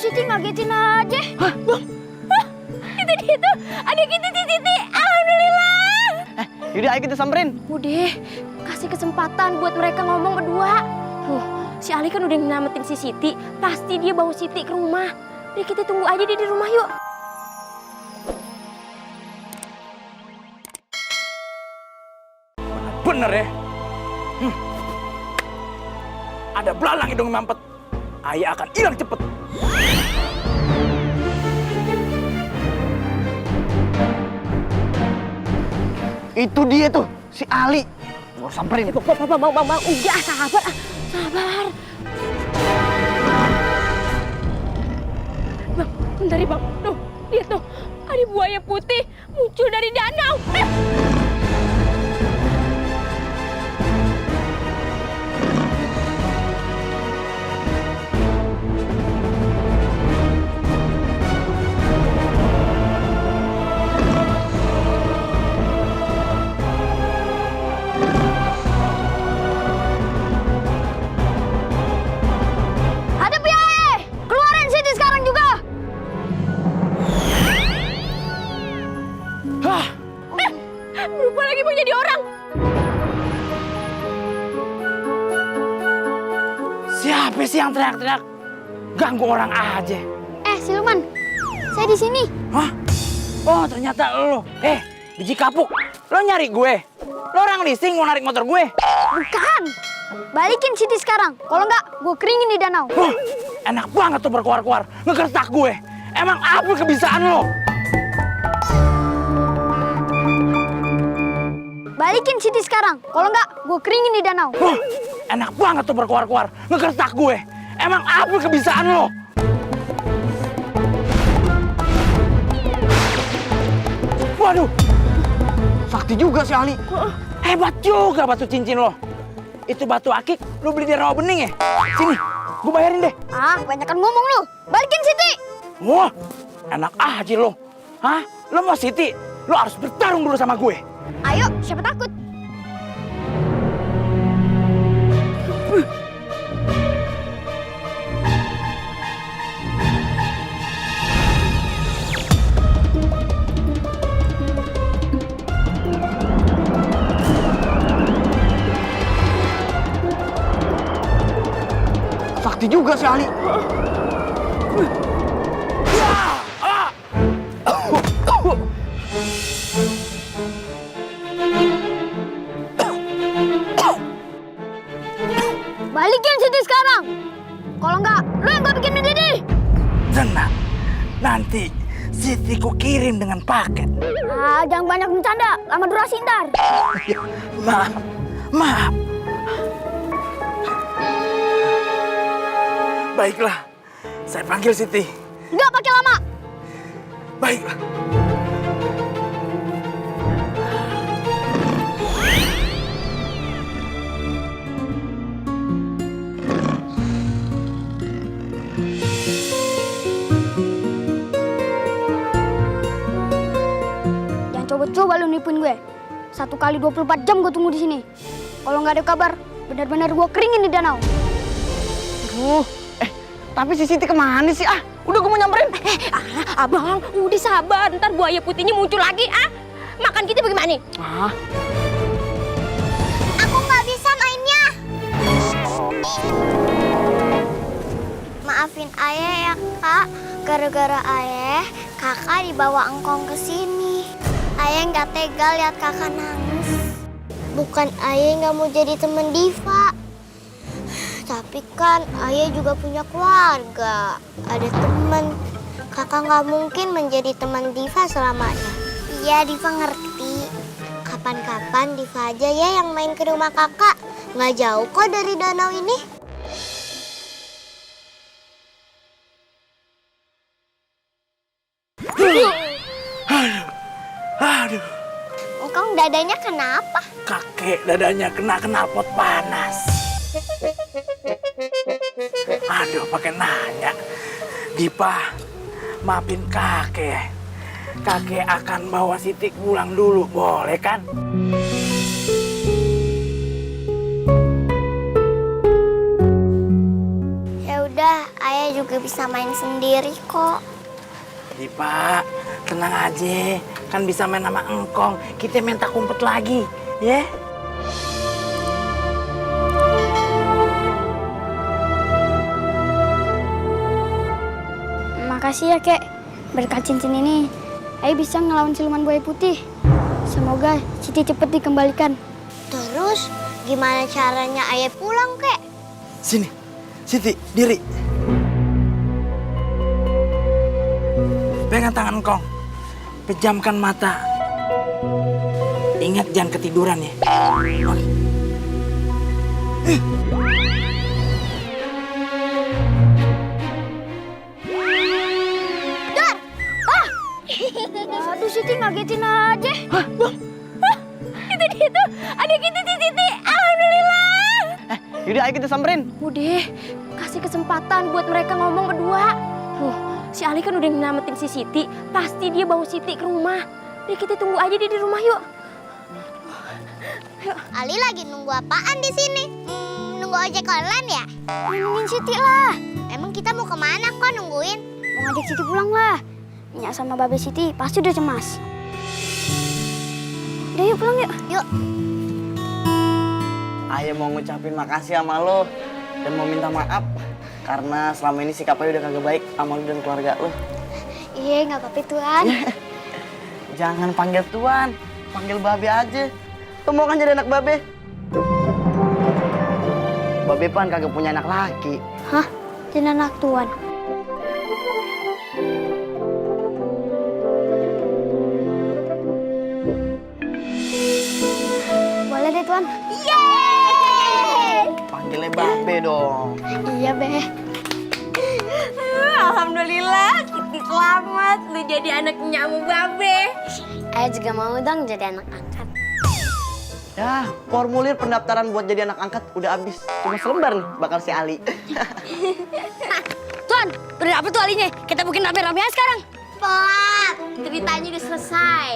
Siti ngagetin aja. Hah? Bang. Hah? Itu dia tuh. Adik kita si Siti. Alhamdulillah. Yaudah ayo kita samperin. Udah, kasih kesempatan buat mereka ngomong berdua. Si Ali kan udah nyelamatin si Siti. Pasti dia bawa Siti ke rumah. Udah kita tunggu aja dia di rumah yuk. Bener ya. Ada belalang hidung mampet. Ayah akan hilang cepet. Itu dia tuh, si Ali. Mau samperin. Bang, udah sabar. Sabar. Bang, bentar ya bang. Tuh, lihat tuh. Ada buaya putih muncul dari danau. Hadapi Ae! Keluarin Siti sekarang juga! Hah? Berubah lagi mau jadi orang. Siapa sih yang teriak-teriak? Ganggu orang aja. Siluman, saya di sini. Hah? Oh, ternyata lo. Biji kapuk. Lo nyari gue? Lo orang leasing mau narik motor gue? Bukan. Balikin Siti sekarang. Kalau enggak, gue keringin di danau. Enak banget tuh berkuar-kuar. Ngegertak gue. Emang apa kebisaan lo? Balikin Siti sekarang. Kalau enggak, gue keringin di danau. Enak banget tuh berkuar-kuar. Ngegertak gue. Emang apa kebisaan lo? Waduh, Sakti juga si Ali. hebat juga batu cincin lo. Itu batu akik lo beli di rawa bening ya? Sini, gue bayarin deh. Kebanyakan ngomong lu. Balikin Siti. Wah, enak aja lo. Hah? Lo mau Siti? Lo harus bertarung dulu sama gue. Ayo, siapa takut? Sakti juga si Ali. Balikin Siti sekarang. Kalau enggak, lu yang gue bikin mendidih. Tenang, nanti Siti ku kirim dengan paket. Jangan banyak bercanda. Lama durasi ntar. Maaf. Baiklah, saya panggil Siti. Enggak pakai lama. Baiklah. Jangan coba-coba lu nipuin gue. 1 kali 24 jam gue tunggu di sini. Kalau nggak ada kabar, benar-benar gue keringin di danau. Tapi si Siti kemana sih? Udah gue mau nyamperin. Abang, udah sabar. Ntar buaya putihnya muncul lagi. Makan kita bagaimana? Aku nggak bisa mainnya. Maafin ayah ya kak, gara-gara ayah kakak dibawa engkong ke sini. Ayah nggak tega lihat kakak nangis. Bukan ayah nggak mau jadi teman Diva, tapi kan ayah juga punya keluarga, ada teman. Kakak nggak mungkin menjadi teman Diva selamanya. Iya, Diva ngerti. Kapan-kapan Diva aja ya yang main ke rumah kakak. Nggak jauh kok dari danau ini. Aduh, Engkong dadanya kenapa? kakek dadanya kena knalpot panas. Aduh, pakai nanya. Dipa, maafin kakek. Kakek akan bawa Siti pulang dulu, boleh kan? Ya udah, ayah juga bisa main sendiri kok. Dipa, tenang aja. Kan bisa main sama engkong. Kita minta kumpet lagi, ya? Makasih ya, Kek. Berkat cincin ini, Ayah bisa ngelawan siluman buaya putih. Semoga Siti cepat dikembalikan. Terus gimana caranya Ayah pulang, Kek? Sini, Siti, diri. Pegang tangan engkong. Pejamkan mata. Ingat jangan ketiduran ya. Aduh, Siti ngagetin aja. Itu dia tuh, adik kita si Siti. Alhamdulillah. Yaudah, ayo kita samperin. Udah, kasih kesempatan buat mereka ngomong berdua. Si Ali kan udah nyelamatin si Siti. Pasti dia bawa Siti ke rumah. Udah kita tunggu aja dia di rumah yuk. Ali lagi nunggu apaan di sini? Nunggu ojek online ya? Nungguin Siti lah. Emang kita mau kemana kok nungguin? Mau ngajak Siti pulang lah. Nyak sama Babe Siti pasti udah cemas. Udah yuk pulang yuk. Yuk. Ayah mau ngucapin makasih sama lo dan mau minta maaf karena selama ini sikap Ayah udah kagak baik sama lo dan keluarga lo. Iya, nggak apa-apa Tuan. Jangan panggil Tuan, panggil Babe aja. Lo mau kan jadi anak Babe? Babe pan kagak punya anak laki. Hah? Jadi anak Tuan. Boleh deh Tuan. Panggilnya Babe dong. Iya, Be. Alhamdulillah, Siti selamat. Lu jadi anaknya Amu Babe. Ayah juga mau dong jadi anak angkat. Ya, formulir pendaftaran buat jadi anak angkat udah habis. Cuma selembar nih bakal si Ali. Tuan, udah dapet tuh alinya. Kita bikin rame-ramean sekarang. Pelat, ceritanya udah selesai.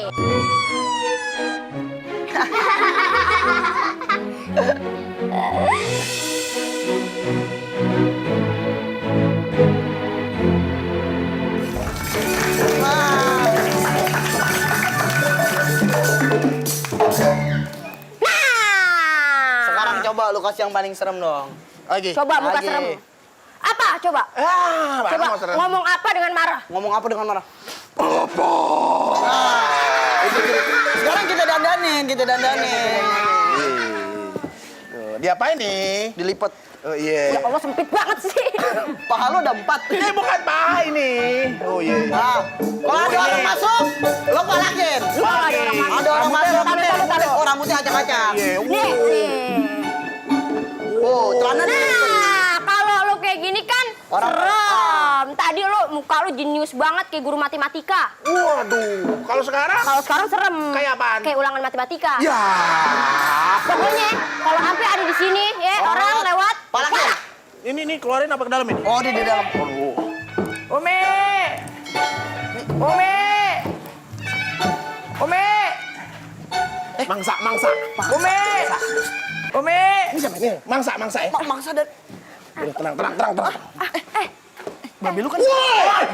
Sekarang coba lu kasih yang paling serem dong. Lagi. Coba muka Lagi. serem. Apa? Coba. Mana Coba mau serem? ngomong apa dengan marah? Ngomong apa dengan marah? Nah, itu. Sekarang kita dandanin, Tuh, diapain nih? Dilipat. Oh iya. Ya Allah sempit banget sih. Paha lu ada 4. Ini bukan paha ini. Oh iya. Nah, kalau ada orang masuk, lo palakin. Ada orang masuk, oh rambutnya acak-acak. Iya. Nih, nih. Oh, celana Nah, kalau lu kayak gini kan Orang- serem. Tadi lu muka lu jenius banget kayak guru matematika. Waduh. Kalau sekarang? Kalau sekarang serem. Kayak apaan? Kayak ulangan matematika. Ya. Pokoknya kalau sampai ada di sini ya orang lewat. Palakin. Ini keluarin apa ke dalam ini? Oh, di dalam. Umi! Umi! Umi! Mangsa. Umi! Umi! Ini siapa ini? Mangsa ya? Mangsa dan Udah, tenang. Babi lu kan?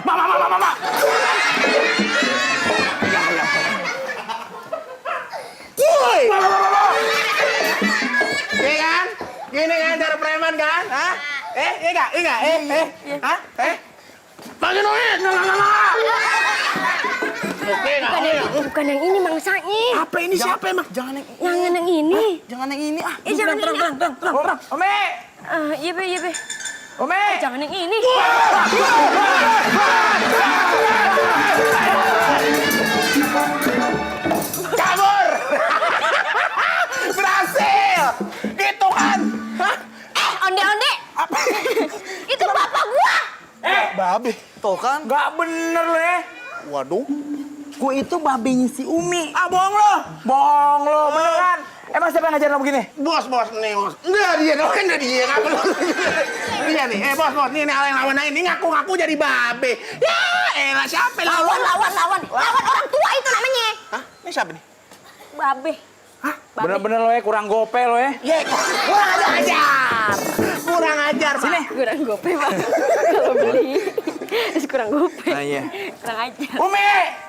Mama! Woi! Iya kan? Gini kan cara preman kan? Hah? Iya nggak? Hah? Bagi duit! Oke, Bukan yang ini mangsanya. apa ini siapa emang? Jangan Yang ini. jangan yang ini ah. Jangan yang ini. terang. Umi! Iya be. Umi! Jangan yang ini. Kabur! Berhasil! Gitu kan? Hah? Onde. Apa? Itu bapak gua. Babi. Tuh kan. Gak bener lo ya. Waduh. Gue itu babenya si Umi. Ah, bohong lo, beneran. Emang siapa yang ngajarin lo begini? Bos, nih, bos. Nggak dia, ngapa lu? Dia nih, bos, nih yang lawan ini ngaku-ngaku jadi babe. Ya, elah siapa yang Lawan orang tua itu namanya. Hah? Ini siapa nih? Babe. Bener-bener lo ya, kurang gope lo ya. Ya, kurang ajar. kurang ajar, Pak. Sini. Kurang gope, Pak. Kalau beli. Kurang gope. Nah, iya. Kurang aja. Umi!